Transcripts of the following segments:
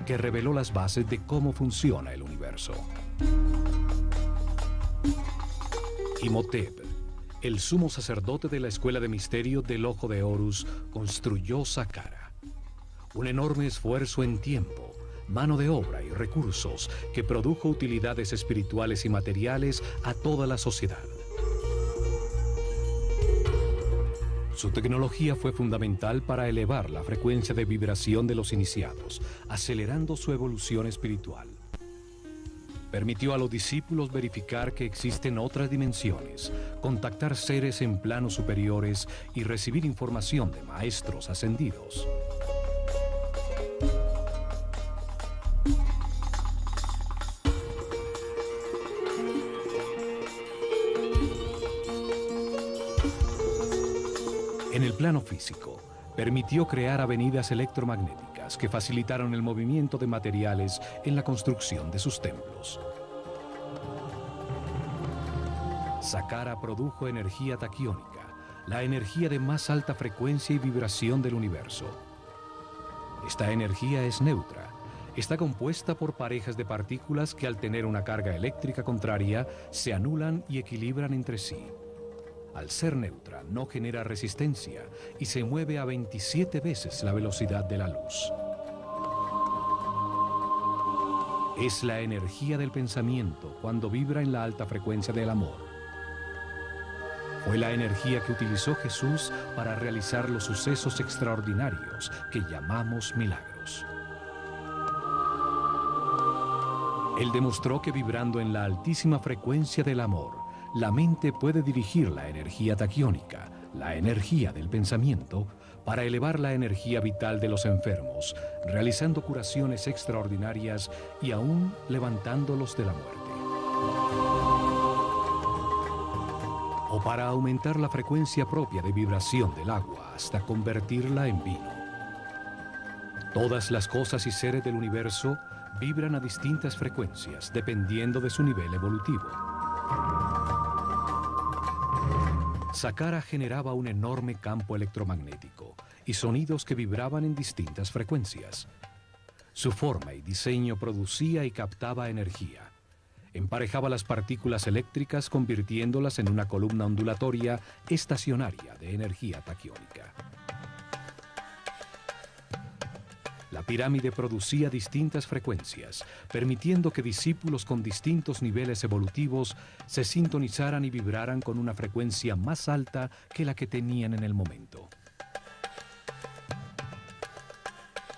que reveló las bases de cómo funciona el universo. Imhotep, el sumo sacerdote de la escuela de misterio del Ojo de Horus, construyó Saqqara. Un enorme esfuerzo en tiempo, mano de obra y recursos que produjo utilidades espirituales y materiales a toda la sociedad. Su tecnología fue fundamental para elevar la frecuencia de vibración de los iniciados, acelerando su evolución espiritual. Permitió a los discípulos verificar que existen otras dimensiones, contactar seres en planos superiores y recibir información de maestros ascendidos. En el plano físico, permitió crear avenidas electromagnéticas que facilitaron el movimiento de materiales en la construcción de sus templos. Saqqara produjo energía taquiónica, la energía de más alta frecuencia y vibración del universo. Esta energía es neutra. Está compuesta por parejas de partículas que al tener una carga eléctrica contraria se anulan y equilibran entre sí. Al ser neutra, no genera resistencia y se mueve a 27 veces la velocidad de la luz. Es la energía del pensamiento cuando vibra en la alta frecuencia del amor. Fue la energía que utilizó Jesús para realizar los sucesos extraordinarios que llamamos milagros. Él demostró que vibrando en la altísima frecuencia del amor, la mente puede dirigir la energía taquiónica, la energía del pensamiento, para elevar la energía vital de los enfermos, realizando curaciones extraordinarias y aún levantándolos de la muerte. O para aumentar la frecuencia propia de vibración del agua hasta convertirla en vino. Todas las cosas y seres del universo vibran a distintas frecuencias dependiendo de su nivel evolutivo. Saqqara generaba un enorme campo electromagnético y sonidos que vibraban en distintas frecuencias. Su forma y diseño producía y captaba energía. Emparejaba las partículas eléctricas convirtiéndolas en una columna ondulatoria estacionaria de energía taquiónica. La pirámide producía distintas frecuencias, permitiendo que discípulos con distintos niveles evolutivos se sintonizaran y vibraran con una frecuencia más alta que la que tenían en el momento.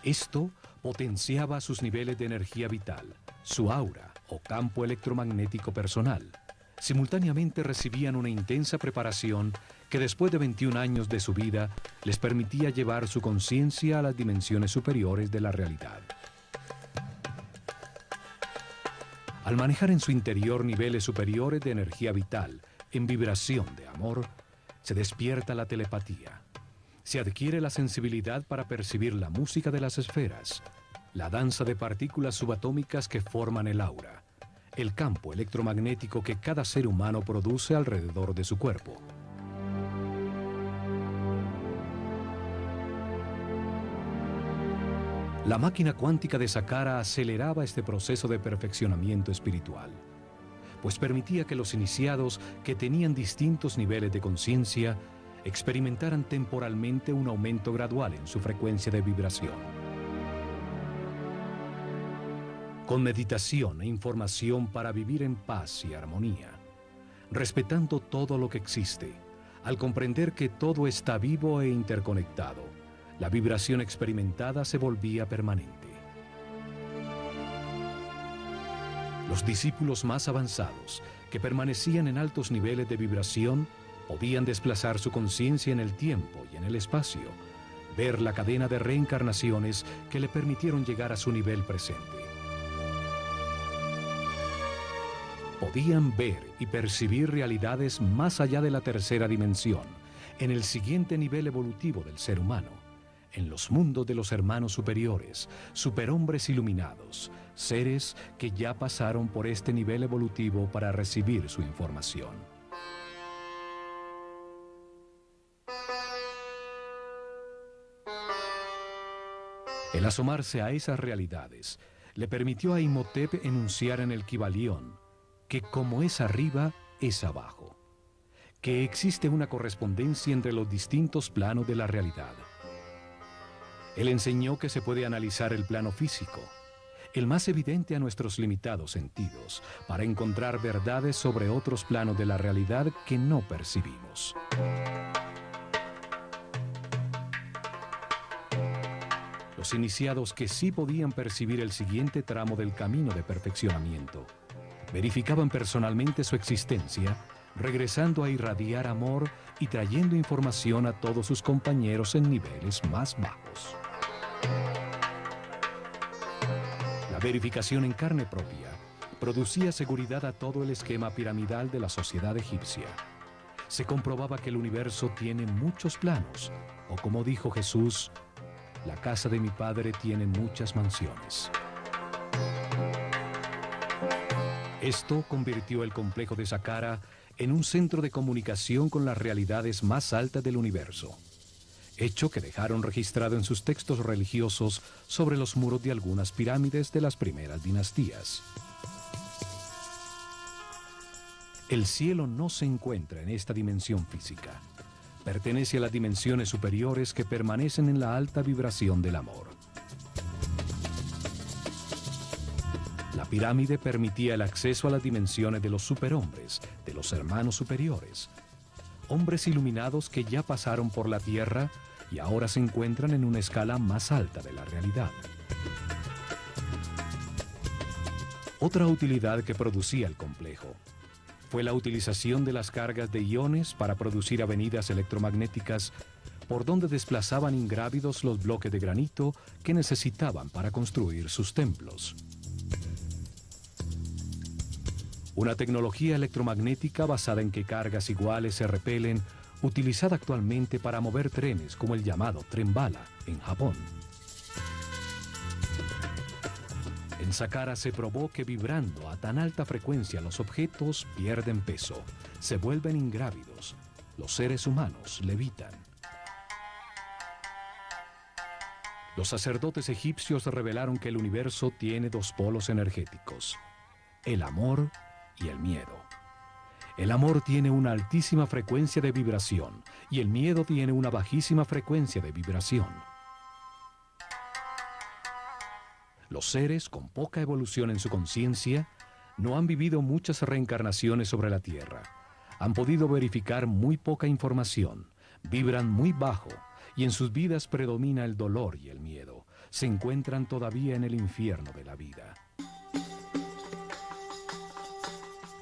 Esto potenciaba sus niveles de energía vital, su aura o campo electromagnético personal. Simultáneamente recibían una intensa preparación que después de 21 años de su vida les permitía llevar su conciencia a las dimensiones superiores de la realidad. Al manejar en su interior niveles superiores de energía vital, en vibración de amor, se despierta la telepatía. Se adquiere la sensibilidad para percibir la música de las esferas, la danza de partículas subatómicas que forman el aura, el campo electromagnético que cada ser humano produce alrededor de su cuerpo. La máquina cuántica de Saqqara aceleraba este proceso de perfeccionamiento espiritual, pues permitía que los iniciados que tenían distintos niveles de conciencia experimentaran temporalmente un aumento gradual en su frecuencia de vibración. Con meditación e información para vivir en paz y armonía, respetando todo lo que existe, al comprender que todo está vivo e interconectado, la vibración experimentada se volvía permanente. Los discípulos más avanzados, que permanecían en altos niveles de vibración, podían desplazar su conciencia en el tiempo y en el espacio, ver la cadena de reencarnaciones que le permitieron llegar a su nivel presente. Podían ver y percibir realidades más allá de la tercera dimensión, en el siguiente nivel evolutivo del ser humano, en los mundos de los hermanos superiores, superhombres iluminados, seres que ya pasaron por este nivel evolutivo para recibir su información. El asomarse a esas realidades le permitió a Imhotep enunciar en el Kybalión que como es arriba, es abajo, que existe una correspondencia entre los distintos planos de la realidad. Él enseñó que se puede analizar el plano físico, el más evidente a nuestros limitados sentidos, para encontrar verdades sobre otros planos de la realidad que no percibimos. Los iniciados que sí podían percibir el siguiente tramo del camino de perfeccionamiento, verificaban personalmente su existencia, regresando a irradiar amor y trayendo información a todos sus compañeros en niveles más bajos. La verificación en carne propia producía seguridad a todo el esquema piramidal de la sociedad egipcia. Se comprobaba que el universo tiene muchos planos, o como dijo Jesús, la casa de mi padre tiene muchas mansiones. Esto convirtió el complejo de Saqqara en un centro de comunicación con las realidades más altas del universo, hecho que dejaron registrado en sus textos religiosos sobre los muros de algunas pirámides de las primeras dinastías. El cielo no se encuentra en esta dimensión física. Pertenece a las dimensiones superiores que permanecen en la alta vibración del amor. La pirámide permitía el acceso a las dimensiones de los superhombres, de los hermanos superiores, hombres iluminados que ya pasaron por la tierra y ahora se encuentran en una escala más alta de la realidad. Otra utilidad que producía el complejo fue la utilización de las cargas de iones para producir avenidas electromagnéticas por donde desplazaban ingrávidos los bloques de granito que necesitaban para construir sus templos. Una tecnología electromagnética basada en que cargas iguales se repelen, utilizada actualmente para mover trenes como el llamado tren bala en Japón. En Saqqara se probó que vibrando a tan alta frecuencia los objetos pierden peso, se vuelven ingrávidos, los seres humanos levitan. Los sacerdotes egipcios revelaron que el universo tiene dos polos energéticos, el amor y el miedo. El amor tiene una altísima frecuencia de vibración y el miedo tiene una bajísima frecuencia de vibración. Los seres con poca evolución en su conciencia no han vivido muchas reencarnaciones sobre la Tierra, han podido verificar muy poca información, vibran muy bajo y en sus vidas predomina el dolor y el miedo. Se encuentran todavía en el infierno de la vida.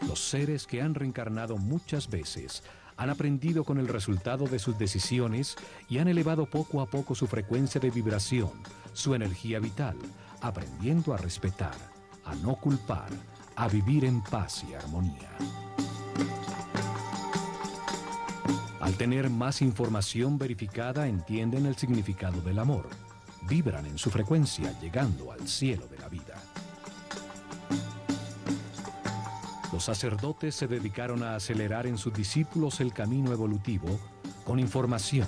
Los seres que han reencarnado muchas veces han aprendido con el resultado de sus decisiones y han elevado poco a poco su frecuencia de vibración, su energía vital, aprendiendo a respetar, a no culpar, a vivir en paz y armonía. Al tener más información verificada, entienden el significado del amor, vibran en su frecuencia, llegando al cielo de la vida. Los sacerdotes se dedicaron a acelerar en sus discípulos el camino evolutivo con información,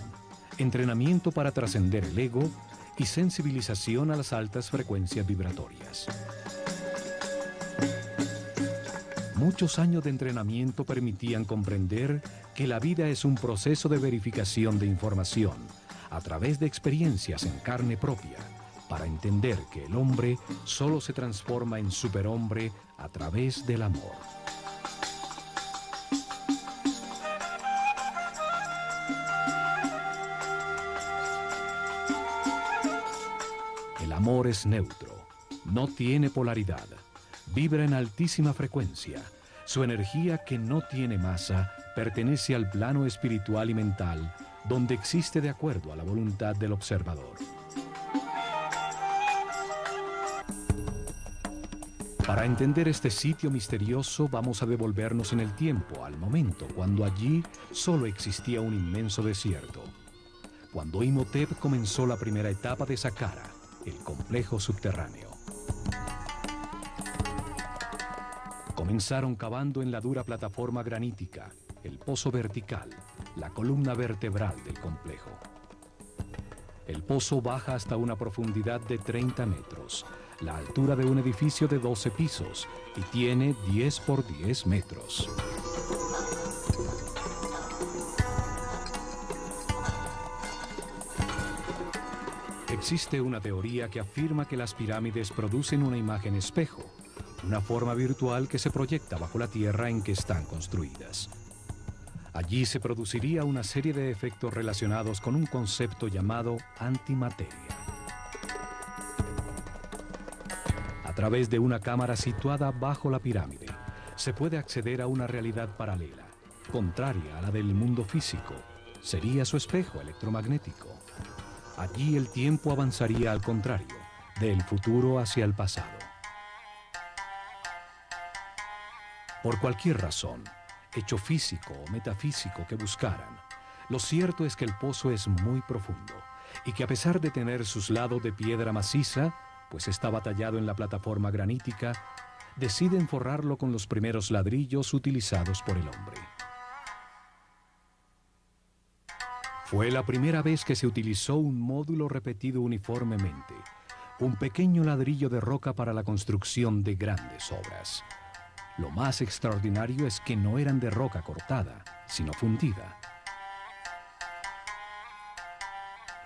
entrenamiento para trascender el ego y sensibilización a las altas frecuencias vibratorias. Muchos años de entrenamiento permitían comprender que la vida es un proceso de verificación de información a través de experiencias en carne propia, para entender que el hombre solo se transforma en superhombre a través del amor. El amor es neutro, no tiene polaridad, vibra en altísima frecuencia. Su energía, que no tiene masa, pertenece al plano espiritual y mental, donde existe de acuerdo a la voluntad del observador. Para entender este sitio misterioso, vamos a devolvernos en el tiempo, al momento cuando allí solo existía un inmenso desierto. Cuando Imhotep comenzó la primera etapa de Saqqara, el complejo subterráneo. Comenzaron cavando en la dura plataforma granítica, el pozo vertical, la columna vertebral del complejo. El pozo baja hasta una profundidad de 30 metros, la altura de un edificio de 12 pisos, y tiene 10 por 10 metros. Existe una teoría que afirma que las pirámides producen una imagen espejo, una forma virtual que se proyecta bajo la tierra en que están construidas. Allí se produciría una serie de efectos relacionados con un concepto llamado antimateria. A través de una cámara situada bajo la pirámide, se puede acceder a una realidad paralela, contraria a la del mundo físico. Sería su espejo electromagnético. Allí el tiempo avanzaría al contrario, del futuro hacia el pasado. Por cualquier razón, hecho físico o metafísico que buscaran, lo cierto es que el pozo es muy profundo y que a pesar de tener sus lados de piedra maciza, pues estaba tallado en la plataforma granítica, deciden forrarlo con los primeros ladrillos utilizados por el hombre. Fue la primera vez que se utilizó un módulo repetido uniformemente, un pequeño ladrillo de roca para la construcción de grandes obras. Lo más extraordinario es que no eran de roca cortada, sino fundida.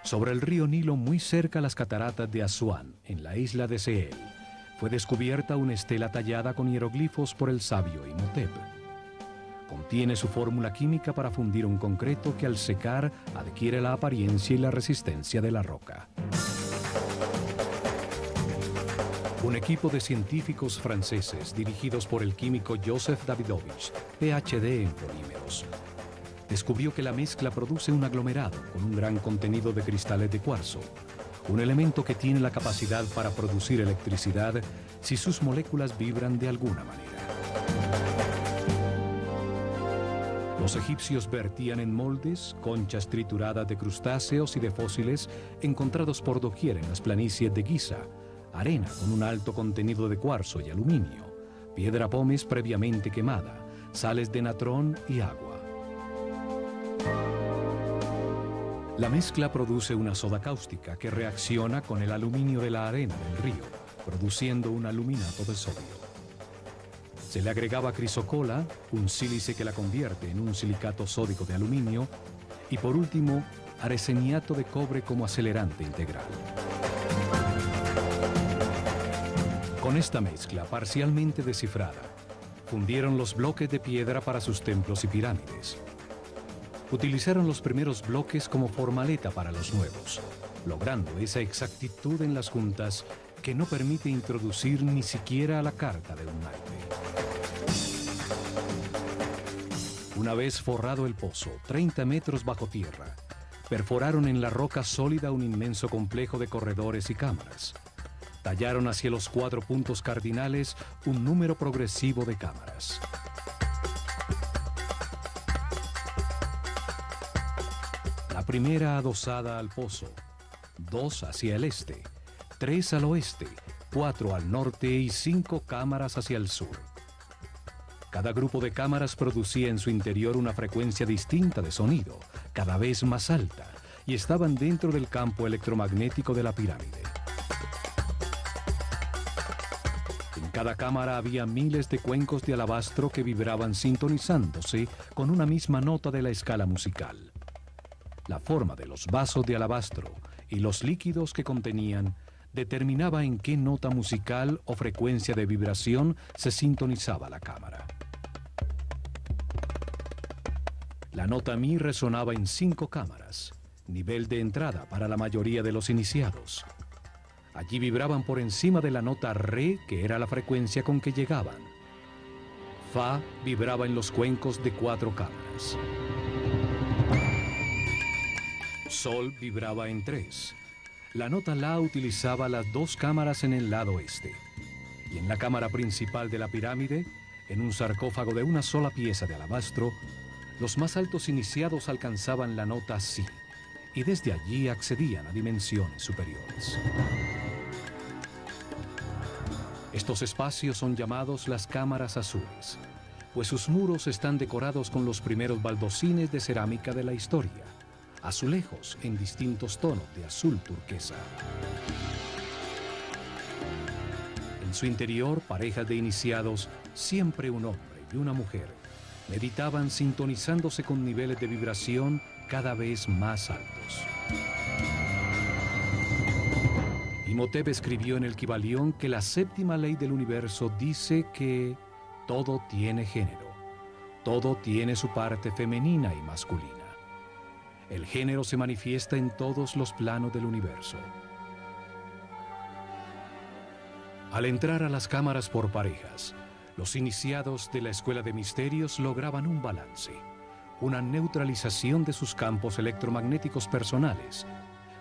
Sobre el río Nilo, muy cerca a las cataratas de Asuán, en la isla de Sehel, fue descubierta una estela tallada con hieroglifos por el sabio Imhotep. Contiene su fórmula química para fundir un concreto que al secar adquiere la apariencia y la resistencia de la roca. Un equipo de científicos franceses dirigidos por el químico Joseph Davidovich, PhD en polímeros, descubrió que la mezcla produce un aglomerado con un gran contenido de cristales de cuarzo, un elemento que tiene la capacidad para producir electricidad si sus moléculas vibran de alguna manera. Los egipcios vertían en moldes conchas trituradas de crustáceos y de fósiles encontrados por doquier en las planicies de Giza, arena con un alto contenido de cuarzo y aluminio, piedra pómez previamente quemada, sales de natrón y agua. La mezcla produce una soda cáustica que reacciona con el aluminio de la arena del río, produciendo un aluminato de sodio. Se le agregaba crisocola, un sílice que la convierte en un silicato sódico de aluminio, y por último, arseniato de cobre como acelerante integral. Con esta mezcla parcialmente descifrada, fundieron los bloques de piedra para sus templos y pirámides. Utilizaron los primeros bloques como formaleta para los nuevos, logrando esa exactitud en las juntas que no permite introducir ni siquiera la carta de un naipe. Una vez forrado el pozo, 30 metros bajo tierra, perforaron en la roca sólida un inmenso complejo de corredores y cámaras. Tallaron hacia los 4 puntos cardinales un número progresivo de cámaras. La primera adosada al pozo, 2 hacia el este, 3 al oeste, 4 al norte y 5 cámaras hacia el sur. Cada grupo de cámaras producía en su interior una frecuencia distinta de sonido, cada vez más alta, y estaban dentro del campo electromagnético de la pirámide. En cada cámara había miles de cuencos de alabastro que vibraban sintonizándose con una misma nota de la escala musical. La forma de los vasos de alabastro y los líquidos que contenían determinaba en qué nota musical o frecuencia de vibración se sintonizaba la cámara. La nota Mi resonaba en 5 cámaras, nivel de entrada para la mayoría de los iniciados. Allí vibraban por encima de la nota Re, que era la frecuencia con que llegaban. Fa vibraba en los cuencos de 4 cámaras. Sol vibraba en 3. La nota La utilizaba las 2 cámaras en el lado este. Y en la cámara principal de la pirámide, en un sarcófago de una sola pieza de alabastro, los más altos iniciados alcanzaban la nota Si, y desde allí accedían a dimensiones superiores. Estos espacios son llamados las cámaras azules, pues sus muros están decorados con los primeros baldosines de cerámica de la historia, azulejos en distintos tonos de azul turquesa. En su interior, parejas de iniciados, siempre un hombre y una mujer, meditaban sintonizándose con niveles de vibración cada vez más altos. Imhotep escribió en el Kybalión que la séptima ley del universo dice que todo tiene género, todo tiene su parte femenina y masculina. El género se manifiesta en todos los planos del universo. Al entrar a las cámaras por parejas, los iniciados de la Escuela de Misterios lograban un balance, una neutralización de sus campos electromagnéticos personales,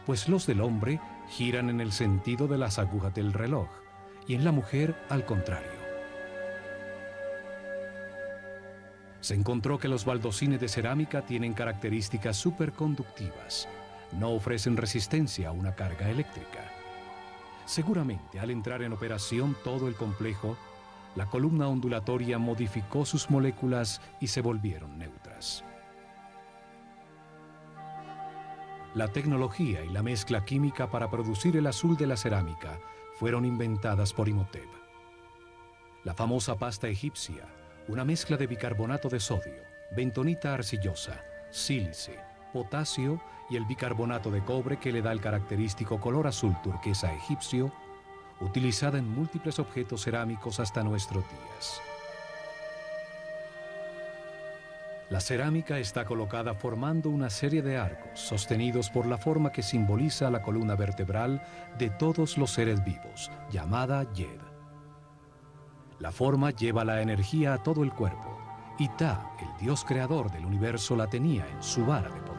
pues los del hombre giran en el sentido de las agujas del reloj y en la mujer al contrario. Se encontró que los baldosines de cerámica tienen características superconductivas, no ofrecen resistencia a una carga eléctrica. Seguramente al entrar en operación todo el complejo, la columna ondulatoria modificó sus moléculas y se volvieron neutras. La tecnología y la mezcla química para producir el azul de la cerámica fueron inventadas por Imhotep. La famosa pasta egipcia, una mezcla de bicarbonato de sodio, bentonita arcillosa, sílice, potasio y el bicarbonato de cobre que le da el característico color azul turquesa egipcio, utilizada en múltiples objetos cerámicos hasta nuestros días. La cerámica está colocada formando una serie de arcos sostenidos por la forma que simboliza la columna vertebral de todos los seres vivos, llamada Yed. La forma lleva la energía a todo el cuerpo y Ta, el dios creador del universo, la tenía en su vara de poder.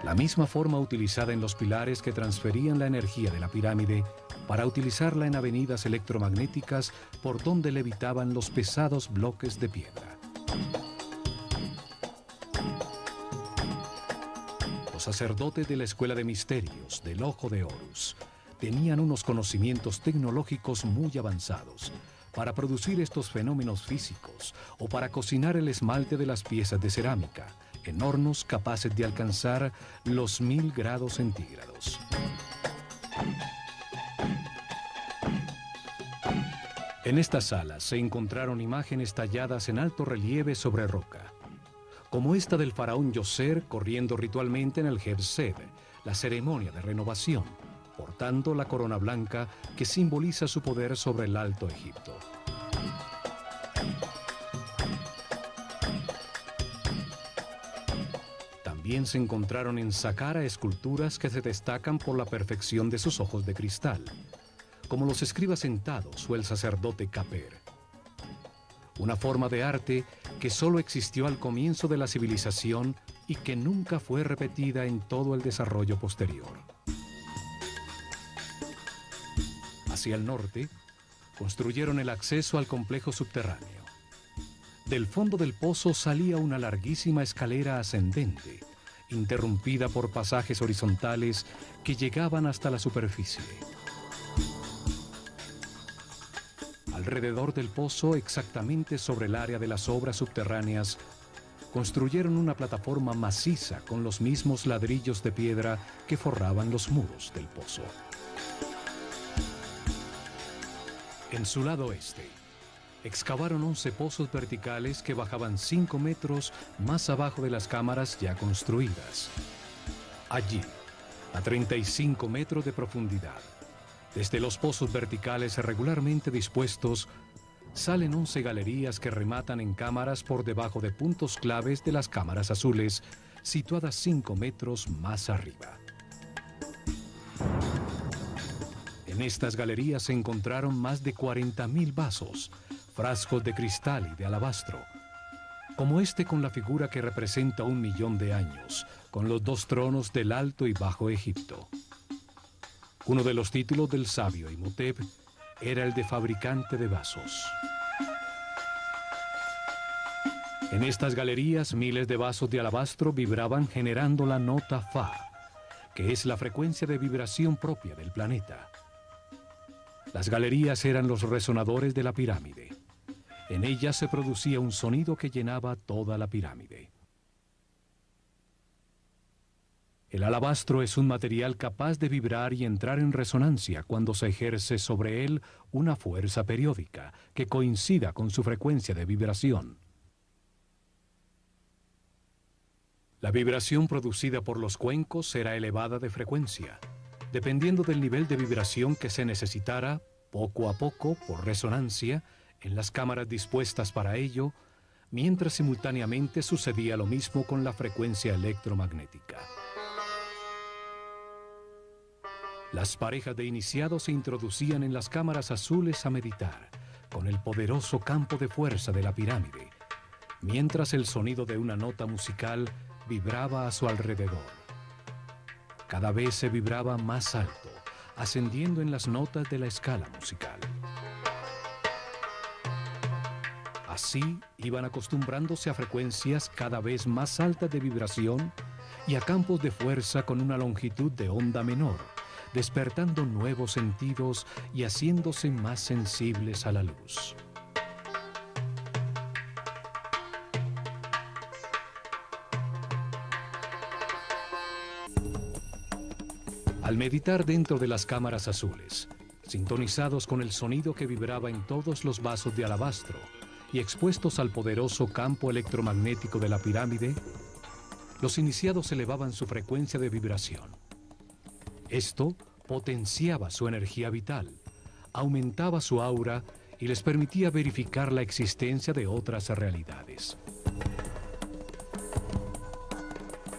La misma forma utilizada en los pilares que transferían la energía de la pirámide para utilizarla en avenidas electromagnéticas por donde levitaban los pesados bloques de piedra. Los sacerdotes de la Escuela de Misterios del Ojo de Horus tenían unos conocimientos tecnológicos muy avanzados para producir estos fenómenos físicos o para cocinar el esmalte de las piezas de cerámica en hornos capaces de alcanzar los 1000 grados centígrados. En esta sala se encontraron imágenes talladas en alto relieve sobre roca, como esta del faraón Yoser corriendo ritualmente en el Heb-Sed, la ceremonia de renovación, portando la corona blanca que simboliza su poder sobre el Alto Egipto. También se encontraron en Saqqara esculturas que se destacan por la perfección de sus ojos de cristal, como los escribas sentados o el sacerdote Kaper. Una forma de arte que solo existió al comienzo de la civilización y que nunca fue repetida en todo el desarrollo posterior. Hacia el norte, construyeron el acceso al complejo subterráneo. Del fondo del pozo salía una larguísima escalera ascendente, interrumpida por pasajes horizontales que llegaban hasta la superficie. Alrededor del pozo, exactamente sobre el área de las obras subterráneas, construyeron una plataforma maciza con los mismos ladrillos de piedra que forraban los muros del pozo. En su lado este, excavaron 11 pozos verticales que bajaban 5 metros más abajo de las cámaras ya construidas. Allí, a 35 metros de profundidad, desde los pozos verticales regularmente dispuestos, salen 11 galerías que rematan en cámaras por debajo de puntos claves de las cámaras azules, situadas 5 metros más arriba. En estas galerías se encontraron más de 40.000 vasos, frascos de cristal y de alabastro, como este con la figura que representa 1.000.000 de años, con los 2 tronos del Alto y Bajo Egipto. Uno de los títulos del sabio Imhotep era el de fabricante de vasos. En estas galerías, miles de vasos de alabastro vibraban generando la nota Fa, que es la frecuencia de vibración propia del planeta. Las galerías eran los resonadores de la pirámide. En ellas se producía un sonido que llenaba toda la pirámide. El alabastro es un material capaz de vibrar y entrar en resonancia cuando se ejerce sobre él una fuerza periódica que coincida con su frecuencia de vibración. La vibración producida por los cuencos será elevada de frecuencia, dependiendo del nivel de vibración que se necesitara, poco a poco, por resonancia, en las cámaras dispuestas para ello, mientras simultáneamente sucedía lo mismo con la frecuencia electromagnética. Las parejas de iniciados se introducían en las cámaras azules a meditar, con el poderoso campo de fuerza de la pirámide, mientras el sonido de una nota musical vibraba a su alrededor. Cada vez se vibraba más alto, ascendiendo en las notas de la escala musical. Así iban acostumbrándose a frecuencias cada vez más altas de vibración y a campos de fuerza con una longitud de onda menor, despertando nuevos sentidos y haciéndose más sensibles a la luz. Al meditar dentro de las cámaras azules, sintonizados con el sonido que vibraba en todos los vasos de alabastro y expuestos al poderoso campo electromagnético de la pirámide, los iniciados elevaban su frecuencia de vibración. Esto potenciaba su energía vital, aumentaba su aura y les permitía verificar la existencia de otras realidades.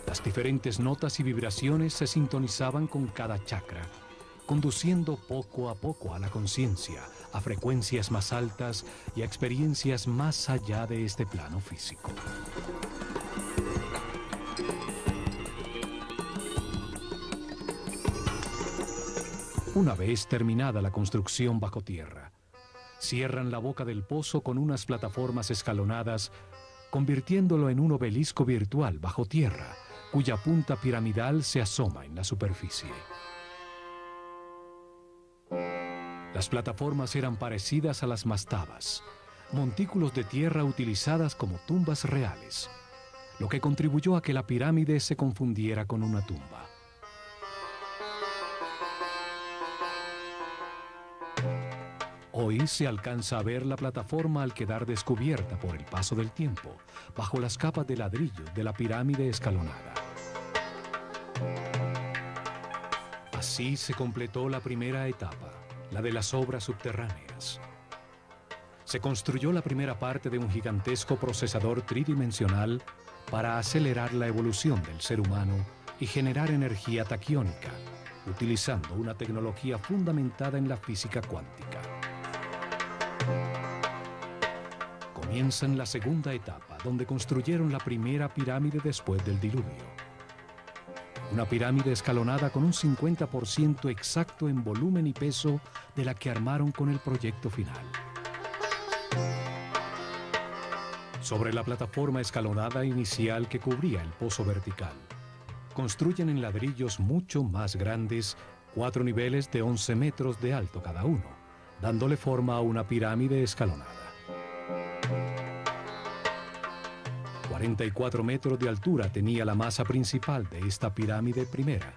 Las diferentes notas y vibraciones se sintonizaban con cada chakra, conduciendo poco a poco a la conciencia, a frecuencias más altas y a experiencias más allá de este plano físico. Una vez terminada la construcción bajo tierra, cierran la boca del pozo con unas plataformas escalonadas, convirtiéndolo en un obelisco virtual bajo tierra, cuya punta piramidal se asoma en la superficie. Las plataformas eran parecidas a las mastabas, montículos de tierra utilizadas como tumbas reales, lo que contribuyó a que la pirámide se confundiera con una tumba. Hoy se alcanza a ver la plataforma al quedar descubierta por el paso del tiempo, bajo las capas de ladrillo de la pirámide escalonada. Así se completó la primera etapa, la de las obras subterráneas. Se construyó la primera parte de un gigantesco procesador tridimensional para acelerar la evolución del ser humano y generar energía taquiónica, utilizando una tecnología fundamentada en la física cuántica. Comienzan la segunda etapa, donde construyeron la primera pirámide después del diluvio. Una pirámide escalonada con un 50% exacto en volumen y peso de la que armaron con el proyecto final. Sobre la plataforma escalonada inicial que cubría el pozo vertical, construyen en ladrillos mucho más grandes 4 niveles de 11 metros de alto cada uno, dándole forma a una pirámide escalonada. 44 metros de altura tenía la masa principal de esta pirámide primera.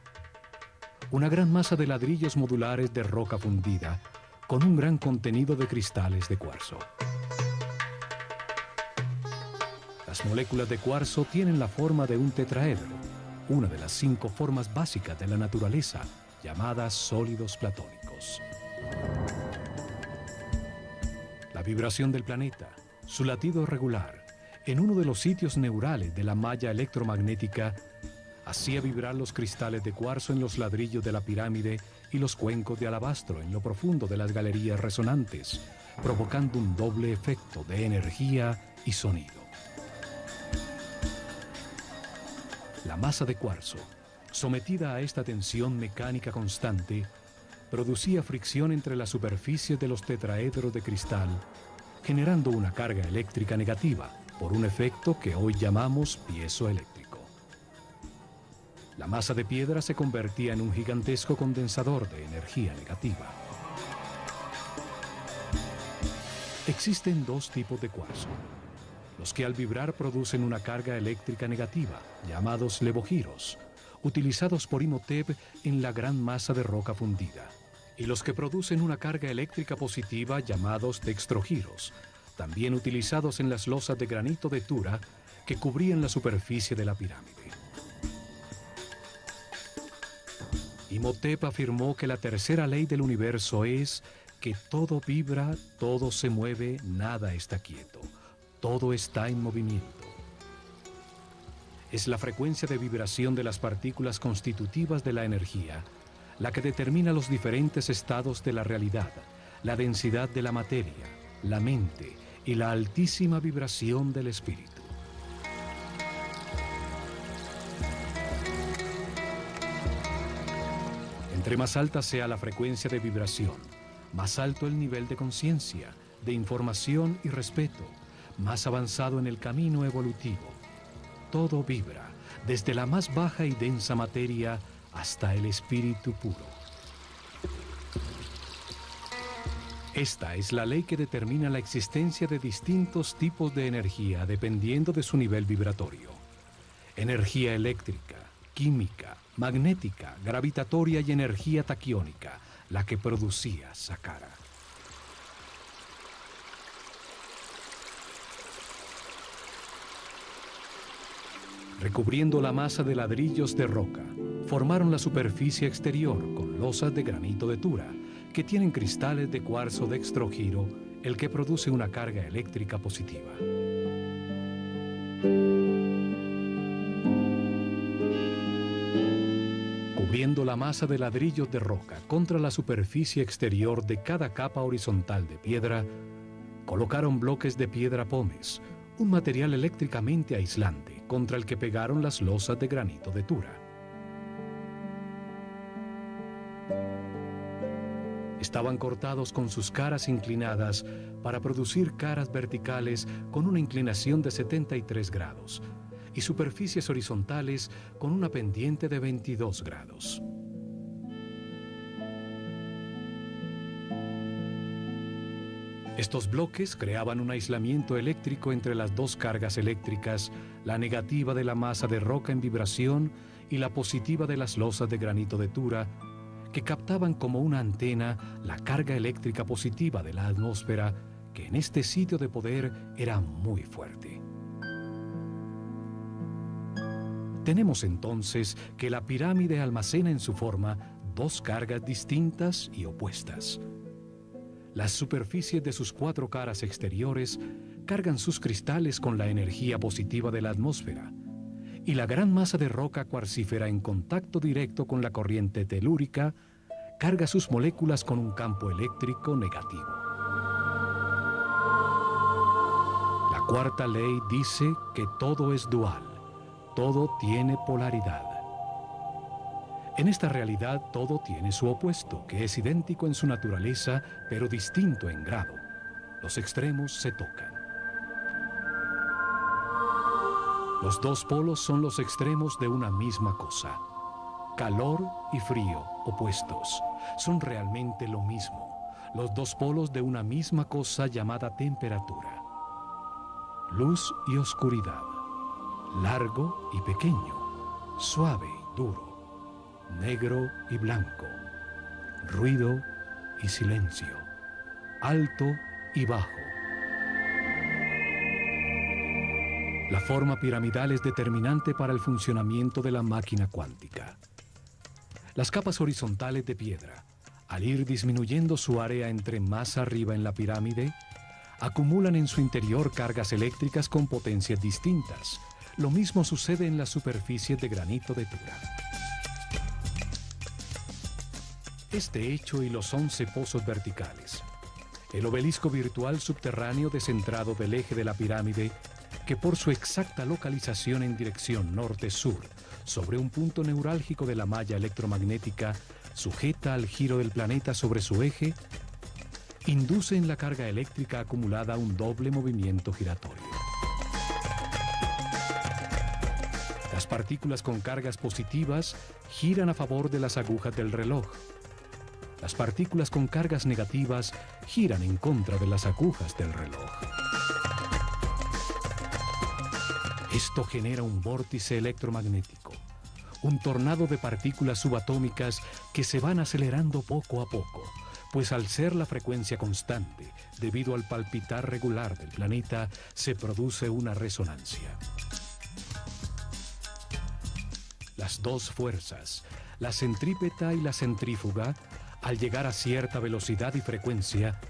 Una gran masa de ladrillos modulares de roca fundida, con un gran contenido de cristales de cuarzo. Las moléculas de cuarzo tienen la forma de un tetraedro, una de las 5 formas básicas de la naturaleza, llamadas sólidos platónicos. La vibración del planeta, su latido regular, en uno de los sitios neurales de la malla electromagnética, hacía vibrar los cristales de cuarzo en los ladrillos de la pirámide y los cuencos de alabastro en lo profundo de las galerías resonantes, provocando un doble efecto de energía y sonido. La masa de cuarzo, sometida a esta tensión mecánica constante, producía fricción entre las superficies de los tetraedros de cristal, generando una carga eléctrica negativa, por un efecto que hoy llamamos piezoeléctrico. La masa de piedra se convertía en un gigantesco condensador de energía negativa. Existen dos tipos de cuarzo. Los que al vibrar producen una carga eléctrica negativa, llamados levogiros, utilizados por Imhotep en la gran masa de roca fundida. Y los que producen una carga eléctrica positiva, llamados dextrogiros, también utilizados en las losas de granito de Tura que cubrían la superficie de la pirámide. Imhotep afirmó que la tercera ley del universo es que todo vibra, todo se mueve, nada está quieto, todo está en movimiento. Es la frecuencia de vibración de las partículas constitutivas de la energía la que determina los diferentes estados de la realidad, la densidad de la materia, la mente y la altísima vibración del espíritu. Entre más alta sea la frecuencia de vibración, más alto el nivel de conciencia, de información y respeto, más avanzado en el camino evolutivo. Todo vibra, desde la más baja y densa materia hasta el espíritu puro. Esta es la ley que determina la existencia de distintos tipos de energía dependiendo de su nivel vibratorio. Energía eléctrica, química, magnética, gravitatoria y energía taquiónica, la que producía Saqqara. Recubriendo la masa de ladrillos de roca, formaron la superficie exterior con losas de granito de Tura, que tienen cristales de cuarzo dextrogiro, el que produce una carga eléctrica positiva. Cubriendo la masa de ladrillos de roca contra la superficie exterior de cada capa horizontal de piedra, colocaron bloques de piedra pómez, un material eléctricamente aislante contra el que pegaron las losas de granito de Tura. Estaban cortados con sus caras inclinadas para producir caras verticales con una inclinación de 73 grados y superficies horizontales con una pendiente de 22 grados. Estos bloques creaban un aislamiento eléctrico entre las dos cargas eléctricas, la negativa de la masa de roca en vibración y la positiva de las losas de granito de Tura, que captaban como una antena la carga eléctrica positiva de la atmósfera, que en este sitio de poder era muy fuerte. Tenemos entonces que la pirámide almacena en su forma dos cargas distintas y opuestas. Las superficies de sus cuatro caras exteriores cargan sus cristales con la energía positiva de la atmósfera, y la gran masa de roca cuarcífera en contacto directo con la corriente telúrica carga sus moléculas con un campo eléctrico negativo. La cuarta ley dice que todo es dual, todo tiene polaridad. En esta realidad todo tiene su opuesto, que es idéntico en su naturaleza, pero distinto en grado. Los extremos se tocan. Los dos polos son los extremos de una misma cosa. Calor y frío, opuestos, son realmente lo mismo. Los dos polos de una misma cosa llamada temperatura. Luz y oscuridad. Largo y pequeño. Suave y duro. Negro y blanco, ruido y silencio, alto y bajo. La forma piramidal es determinante para el funcionamiento de la máquina cuántica. Las capas horizontales de piedra, al ir disminuyendo su área entre más arriba en la pirámide, acumulan en su interior cargas eléctricas con potencias distintas. Lo mismo sucede en las superficies de granito de Tura. Este hecho y los 11 pozos verticales, el obelisco virtual subterráneo descentrado del eje de la pirámide, que por su exacta localización en dirección norte-sur, sobre un punto neurálgico de la malla electromagnética, sujeta al giro del planeta sobre su eje, induce en la carga eléctrica acumulada un doble movimiento giratorio. La Las partículas con cargas positivas giran a favor de las agujas del reloj. Las partículas con cargas negativas giran en contra de las agujas del reloj. Esto genera un vórtice electromagnético, un tornado de partículas subatómicas que se van acelerando poco a poco, pues al ser la frecuencia constante, debido al palpitar regular del planeta, se produce una resonancia. Las dos fuerzas, la centrípeta y la centrífuga, al llegar a cierta velocidad y frecuencia,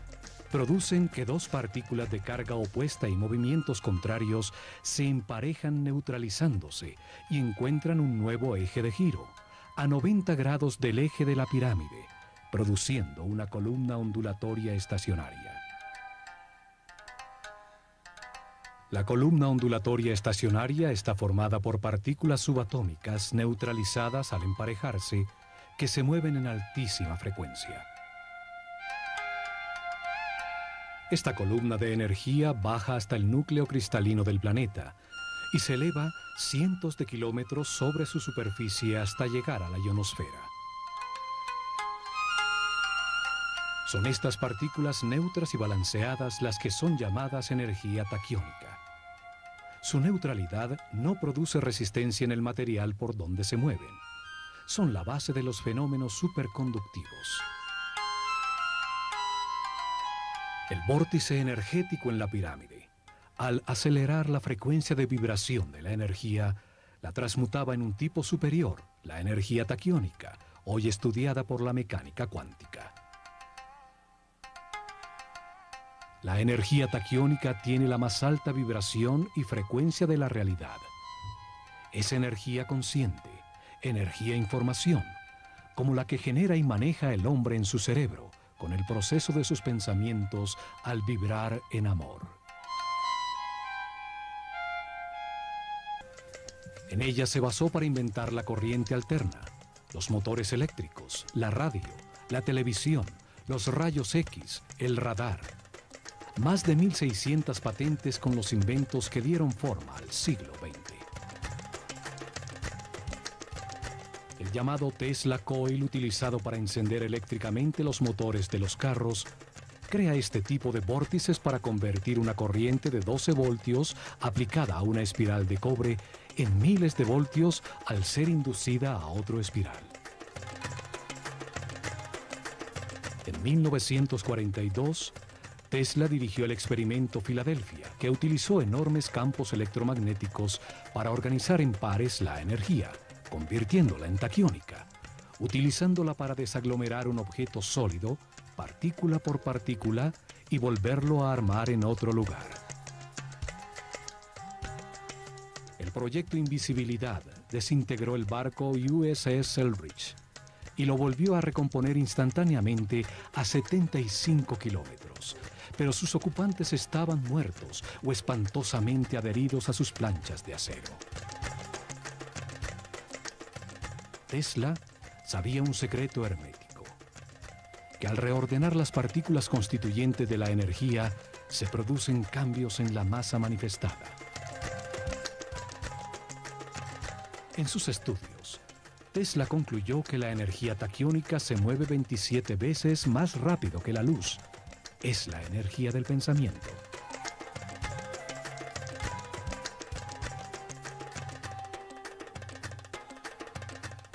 producen que dos partículas de carga opuesta y movimientos contrarios se emparejan neutralizándose y encuentran un nuevo eje de giro, a 90 grados del eje de la pirámide, produciendo una columna ondulatoria estacionaria. La columna ondulatoria estacionaria está formada por partículas subatómicas neutralizadas al emparejarse, que se mueven en altísima frecuencia. Esta columna de energía baja hasta el núcleo cristalino del planeta y se eleva cientos de kilómetros sobre su superficie hasta llegar a la ionosfera. Son estas partículas neutras y balanceadas las que son llamadas energía taquiónica. Su neutralidad no produce resistencia en el material por donde se mueven. Son la base de los fenómenos superconductivos. El vórtice energético en la pirámide, al acelerar la frecuencia de vibración de la energía, la transmutaba en un tipo superior, la energía taquiónica, hoy estudiada por la mecánica cuántica. La energía taquiónica tiene la más alta vibración y frecuencia de la realidad. Es energía consciente, energía información, como la que genera y maneja el hombre en su cerebro, con el proceso de sus pensamientos al vibrar en amor. En ella se basó para inventar la corriente alterna, los motores eléctricos, la radio, la televisión, los rayos X, el radar. Más de 1.600 patentes con los inventos que dieron forma al siglo XX. El llamado Tesla Coil, utilizado para encender eléctricamente los motores de los carros, crea este tipo de vórtices para convertir una corriente de 12 voltios aplicada a una espiral de cobre en miles de voltios al ser inducida a otro espiral. En 1942, Tesla dirigió el experimento Filadelfia, que utilizó enormes campos electromagnéticos para organizar en pares la energía, convirtiéndola en taquiónica, utilizándola para desaglomerar un objeto sólido, partícula por partícula, y volverlo a armar en otro lugar. El proyecto Invisibilidad desintegró el barco USS Eldridge y lo volvió a recomponer instantáneamente a 75 kilómetros, pero sus ocupantes estaban muertos o espantosamente adheridos a sus planchas de acero. Tesla sabía un secreto hermético, que al reordenar las partículas constituyentes de la energía, se producen cambios en la masa manifestada. En sus estudios, Tesla concluyó que la energía taquiónica se mueve 27 veces más rápido que la luz. Es la energía del pensamiento.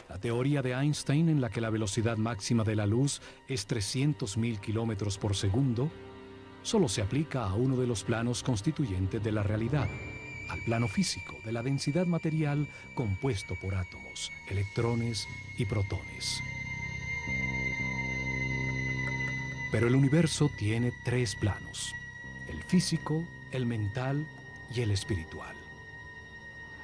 La teoría de Einstein, en la que la velocidad máxima de la luz es 300.000 kilómetros por segundo, solo se aplica a uno de los planos constituyentes de la realidad, al plano físico de la densidad material compuesto por átomos, electrones y protones. Pero el universo tiene tres planos: el físico, el mental y el espiritual.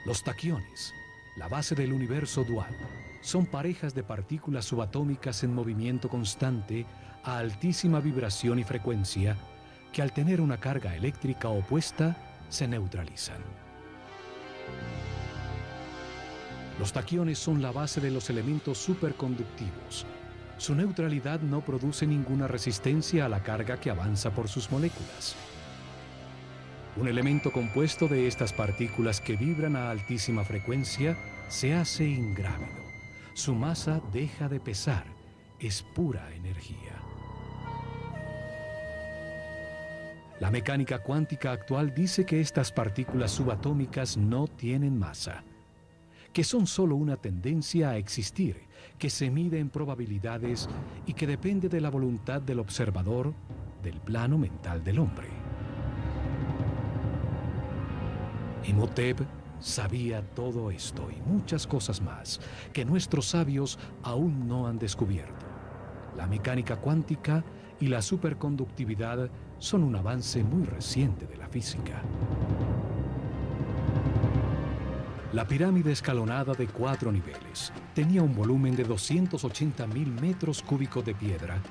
Los taquiones, la base del universo dual, son parejas de partículas subatómicas en movimiento constante a altísima vibración y frecuencia que, al tener una carga eléctrica opuesta, se neutralizan. Los taquiones son la base de los elementos superconductivos. Su neutralidad no produce ninguna resistencia a la carga que avanza por sus moléculas. Un elemento compuesto de estas partículas que vibran a altísima frecuencia se hace ingrávido. Su masa deja de pesar, es pura energía. La mecánica cuántica actual dice que estas partículas subatómicas no tienen masa, que son solo una tendencia a existir, que se mide en probabilidades y que depende de la voluntad del observador del plano mental del hombre. Imhotep sabía todo esto y muchas cosas más que nuestros sabios aún no han descubierto. La mecánica cuántica y la superconductividad son un avance muy reciente de la física. La pirámide escalonada de 4 niveles tenía un volumen de 280.000 metros cúbicos de piedra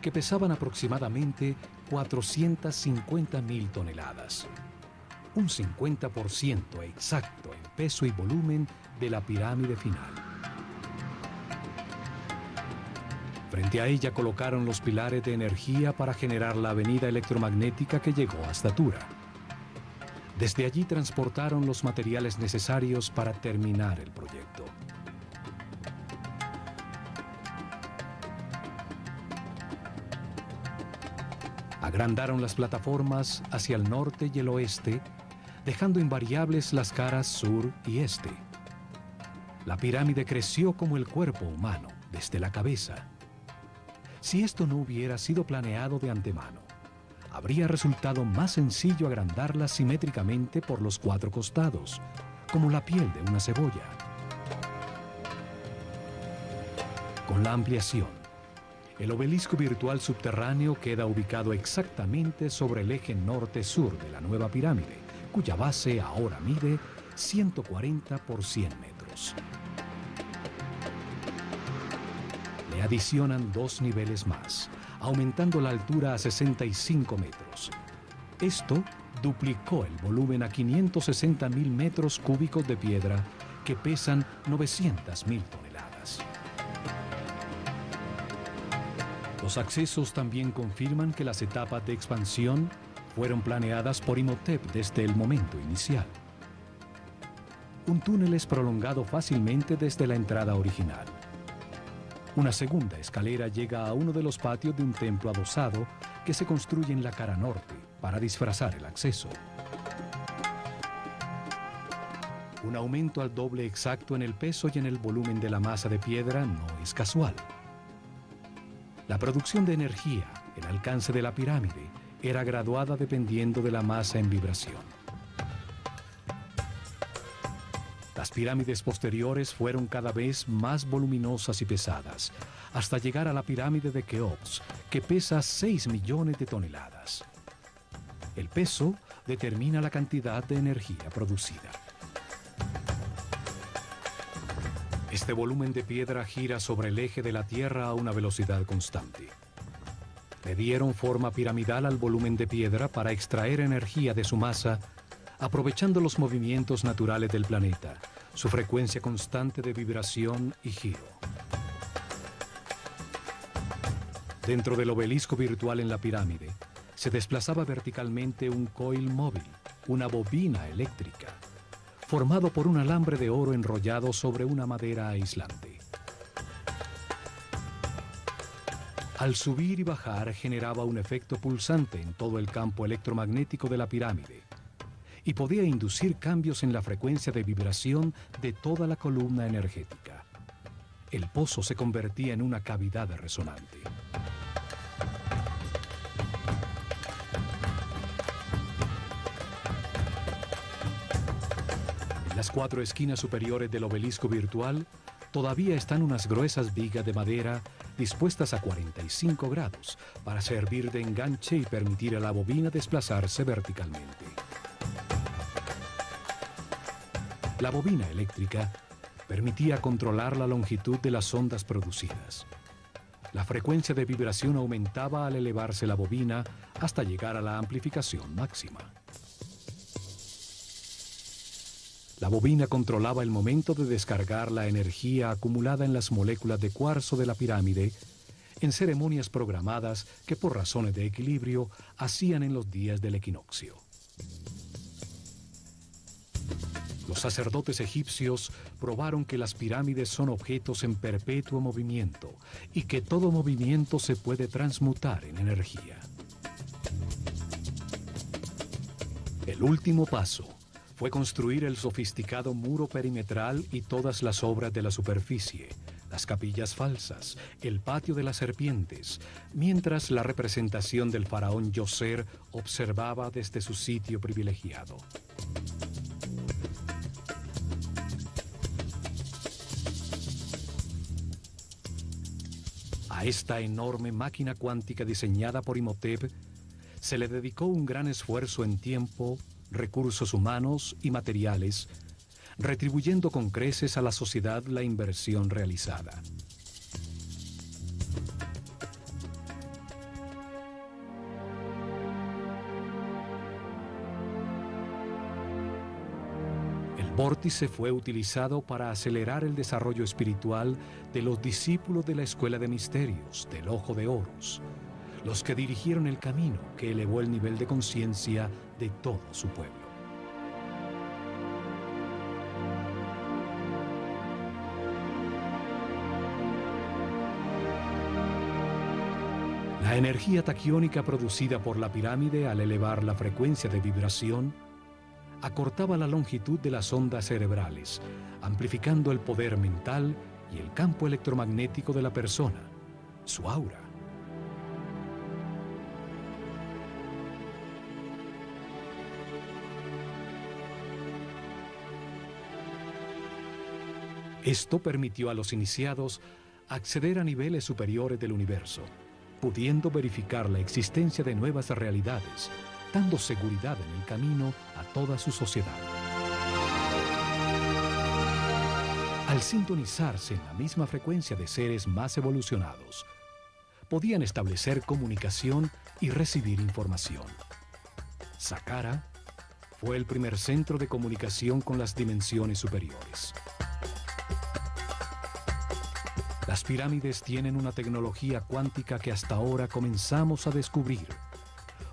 que pesaban aproximadamente 450.000 toneladas. Un 50% exacto en peso y volumen de la pirámide final. Frente a ella colocaron los pilares de energía para generar la avenida electromagnética que llegó hasta Tura. Desde allí transportaron los materiales necesarios para terminar el proyecto. Agrandaron las plataformas hacia el norte y el oeste, dejando invariables las caras sur y este. La pirámide creció como el cuerpo humano, desde la cabeza. Si esto no hubiera sido planeado de antemano, habría resultado más sencillo agrandarla simétricamente por los 4 costados, como la piel de una cebolla. Con la ampliación, el obelisco virtual subterráneo queda ubicado exactamente sobre el eje norte-sur de la nueva pirámide, cuya base ahora mide 140 por 100 metros. Le adicionan 2 niveles más, aumentando la altura a 65 metros. Esto duplicó el volumen a 560.000 metros cúbicos de piedra que pesan 900.000 toneladas. Los accesos también confirman que las etapas de expansión fueron planeadas por Imhotep desde el momento inicial. Un túnel es prolongado fácilmente desde la entrada original. Una segunda escalera llega a uno de los patios de un templo adosado que se construye en la cara norte para disfrazar el acceso. Un aumento al doble exacto en el peso y en el volumen de la masa de piedra no es casual. La producción de energía, el alcance de la pirámide, era graduada dependiendo de la masa en vibración. Las pirámides posteriores fueron cada vez más voluminosas y pesadas, hasta llegar a la pirámide de Keops, que pesa 6 millones de toneladas. El peso determina la cantidad de energía producida. Este volumen de piedra gira sobre el eje de la Tierra a una velocidad constante. Le dieron forma piramidal al volumen de piedra para extraer energía de su masa, aprovechando los movimientos naturales del planeta, su frecuencia constante de vibración y giro. Dentro del obelisco virtual en la pirámide, se desplazaba verticalmente un coil móvil, una bobina eléctrica, formado por un alambre de oro enrollado sobre una madera aislante. Al subir y bajar generaba un efecto pulsante en todo el campo electromagnético de la pirámide y podía inducir cambios en la frecuencia de vibración de toda la columna energética. El pozo se convertía en una cavidad resonante. En las 4 esquinas superiores del obelisco virtual todavía están unas gruesas vigas de madera dispuestas a 45 grados para servir de enganche y permitir a la bobina desplazarse verticalmente. La bobina eléctrica permitía controlar la longitud de las ondas producidas. La frecuencia de vibración aumentaba al elevarse la bobina hasta llegar a la amplificación máxima. La bobina controlaba el momento de descargar la energía acumulada en las moléculas de cuarzo de la pirámide en ceremonias programadas que por razones de equilibrio hacían en los días del equinoccio. Los sacerdotes egipcios probaron que las pirámides son objetos en perpetuo movimiento y que todo movimiento se puede transmutar en energía. El último paso fue construir el sofisticado muro perimetral y todas las obras de la superficie, las capillas falsas, el patio de las serpientes, mientras la representación del faraón Djoser observaba desde su sitio privilegiado. A esta enorme máquina cuántica diseñada por Imhotep se le dedicó un gran esfuerzo en tiempo, recursos humanos y materiales, retribuyendo con creces a la sociedad la inversión realizada. El vórtice fue utilizado para acelerar el desarrollo espiritual de los discípulos de la Escuela de Misterios del Ojo de Horus, los que dirigieron el camino que elevó el nivel de conciencia de todo su pueblo. La energía taquiónica producida por la pirámide al elevar la frecuencia de vibración acortaba la longitud de las ondas cerebrales, amplificando el poder mental y el campo electromagnético de la persona, su aura. Esto permitió a los iniciados acceder a niveles superiores del universo, pudiendo verificar la existencia de nuevas realidades, dando seguridad en el camino a toda su sociedad. Al sintonizarse en la misma frecuencia de seres más evolucionados, podían establecer comunicación y recibir información. Saqqara fue el primer centro de comunicación con las dimensiones superiores. Las pirámides tienen una tecnología cuántica que hasta ahora comenzamos a descubrir,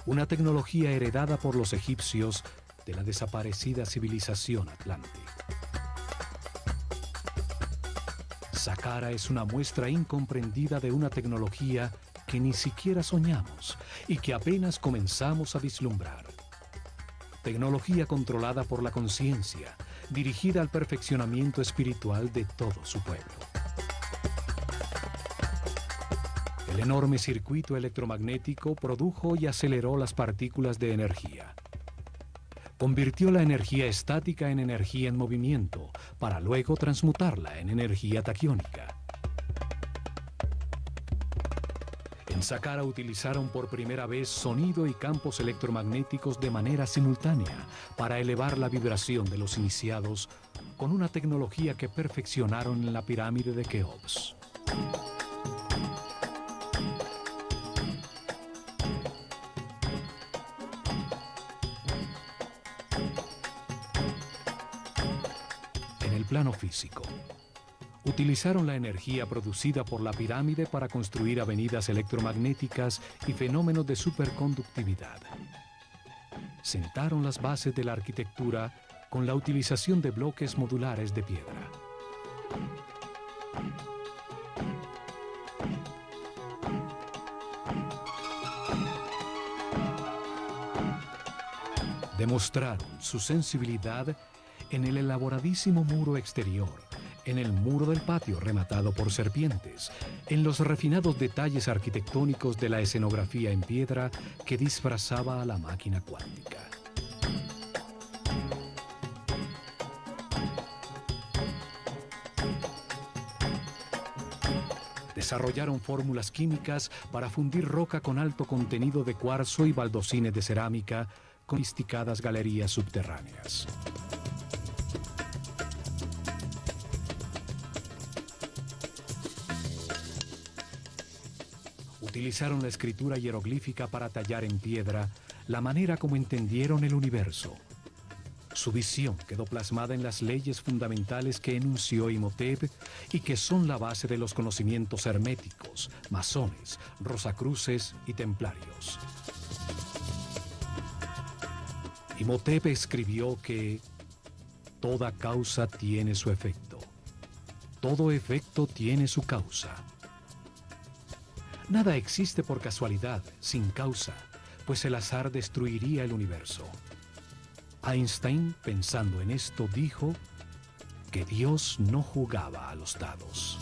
una tecnología heredada por los egipcios de la desaparecida civilización atlante. Saqqara es una muestra incomprendida de una tecnología que ni siquiera soñamos y que apenas comenzamos a vislumbrar. Tecnología controlada por la conciencia, dirigida al perfeccionamiento espiritual de todo su pueblo. El enorme circuito electromagnético produjo y aceleró las partículas de energía. Convirtió la energía estática en energía en movimiento, para luego transmutarla en energía taquiónica. En Saqqara utilizaron por primera vez sonido y campos electromagnéticos de manera simultánea para elevar la vibración de los iniciados con una tecnología que perfeccionaron en la pirámide de Keops. Plano físico. Utilizaron la energía producida por la pirámide para construir avenidas electromagnéticas y fenómenos de superconductividad. Sentaron las bases de la arquitectura con la utilización de bloques modulares de piedra. Demostraron su sensibilidad en el elaboradísimo muro exterior, en el muro del patio rematado por serpientes, en los refinados detalles arquitectónicos de la escenografía en piedra que disfrazaba a la máquina cuántica. Desarrollaron fórmulas químicas para fundir roca con alto contenido de cuarzo y baldosines de cerámica con sofisticadas galerías subterráneas. Utilizaron la escritura hieroglífica para tallar en piedra la manera como entendieron el universo. Su visión quedó plasmada en las leyes fundamentales que enunció Imhotep y que son la base de los conocimientos herméticos, masones, rosacruces y templarios. Imhotep escribió que Toda causa tiene su efecto. Todo efecto tiene su causa. Nada existe por casualidad, sin causa, pues el azar destruiría el universo. Einstein, pensando en esto, dijo que Dios no jugaba a los dados.